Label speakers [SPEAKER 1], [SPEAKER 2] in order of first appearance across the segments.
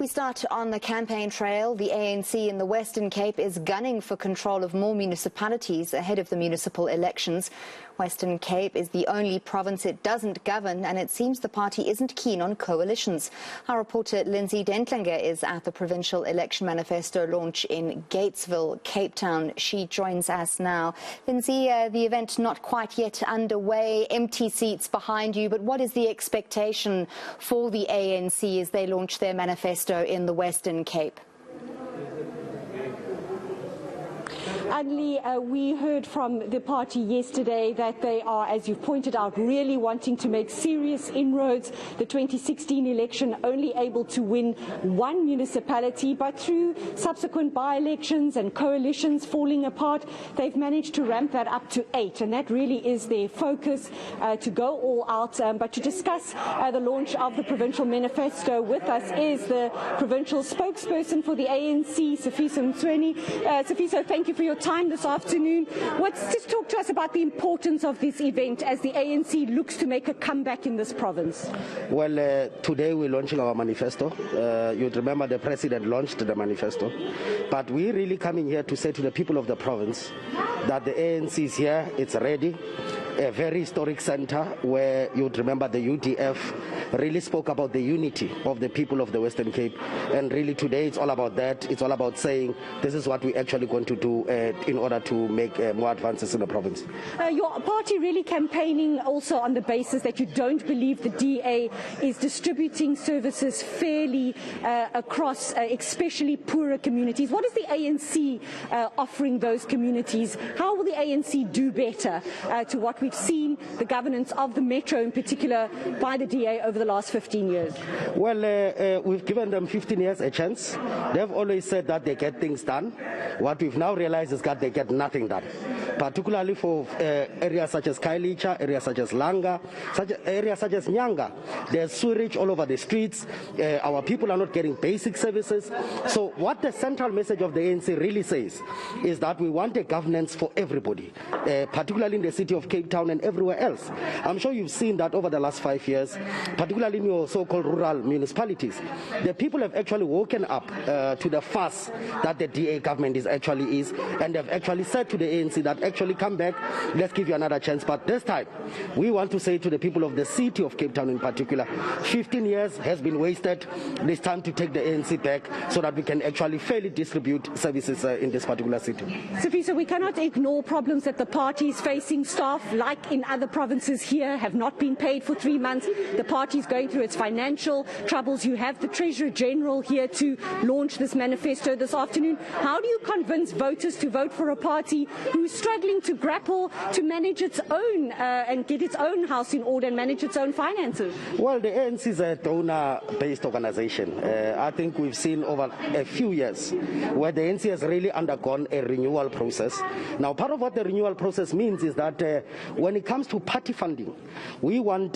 [SPEAKER 1] We start on the campaign trail. The ANC in the Western Cape is gunning for control of more municipalities ahead of the municipal elections. Western Cape is the only province it doesn't govern, and it seems the party isn't keen on coalitions. Our reporter Lindsay Dentlinger is at the Provincial Election Manifesto launch in Gatesville, Cape Town. She joins us now. Lindsay, the event not quite yet underway, empty seats behind you, but what is the expectation for the ANC as they launch their manifesto in the Western Cape?
[SPEAKER 2] Anli, we heard from the party yesterday that they are, as you've pointed out, really wanting to make serious inroads. The 2016 election only able to win one municipality, but through subsequent by-elections and coalitions falling apart, they've managed to ramp that up to 8, and that really is their focus, to go all out. But to discuss the launch of the Provincial Manifesto with us is the provincial spokesperson for the ANC, SIFISO MTSWENI. SIFISO, thank you for your time this afternoon. Just talk to us about the importance of this event as the ANC looks to make a comeback in this province. Well,
[SPEAKER 3] today we're launching our manifesto. You'd remember the president launched the manifesto, but we're really coming here to say to the people of the province that the ANC is here, it's ready. A very historic center where you'd remember the UDF really spoke about the unity of the people of the Western Cape, and really today it's all about that. It's all about saying this is what we're actually going to do in order to make more advances in the province.
[SPEAKER 2] Your party really campaigning also on the basis that you don't believe the DA is distributing services fairly across especially poorer communities. What is the ANC offering those communities? How will the ANC do better to what we've seen the governance of the Metro in particular by the DA over the last 15 years?
[SPEAKER 3] Well, we've given them 15 years a chance. They've always said that they get things done. What we've now realized is that they get nothing done, particularly for areas such as Kailicha, areas such as Langa, areas such as Nyanga. There's sewage all over the streets. Our people are not getting basic services. So what the central message of the ANC really says is that we want a governance for everybody, particularly in the city of Cape Town and everywhere else. I'm sure you've seen that over the last 5 years, particularly in your so-called rural municipalities. The people have actually woken up to the fuss that the DA government actually is, and they've actually said to the ANC that actually come back, let's give you another chance. But this time, we want to say to the people of the city of Cape Town in particular, 15 years has been wasted. It's time to take the ANC back so that we can actually fairly distribute services in this particular city.
[SPEAKER 2] SIFISO, we cannot ignore problems that the party is facing. Staff, like in other provinces here, have not been paid for 3 months. The party is going through its financial troubles. You have the Treasurer General here to launch this manifesto this afternoon. How do you convince voters to vote for a party who's struggling to grapple to manage its own and get its own house in order and manage its own finances?
[SPEAKER 3] Well, the ANC is a donor-based organization. I think we've seen over a few years where the ANC has really undergone a renewal process. Now, part of what the renewal process means is that when it comes to party funding, we want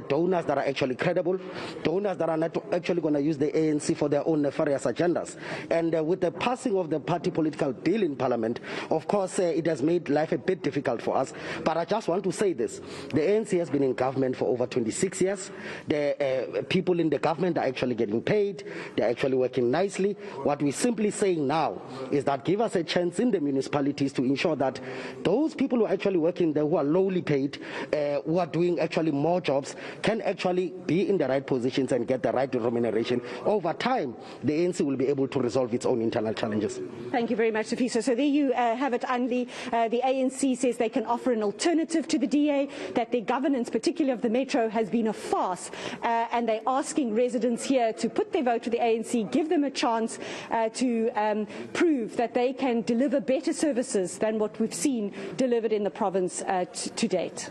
[SPEAKER 3] donors that are actually credible, donors that are not actually going to use the ANC for their own nefarious agendas. And with the passing of the party political bill in Parliament, of course, it has made life a bit difficult for us. But I just want to say this. The ANC has been in government for over 26 years. The people in the government are actually getting paid. They're actually working nicely. What we're simply saying now is that give us a chance in the municipalities to ensure that those people who are actually working there, who are lowly paid, who are doing actually more jobs, can actually be in the right positions and get the right remuneration. Over time, the ANC will be able to resolve its own internal challenges.
[SPEAKER 2] Thank you very much, SIFISO. So there you have it, Anli. The ANC says they can offer an alternative to the DA, that their governance, particularly of the Metro, has been a farce, and they're asking residents here to put their vote to the ANC, give them a chance to prove that they can deliver better services than what we've seen delivered in the province to date.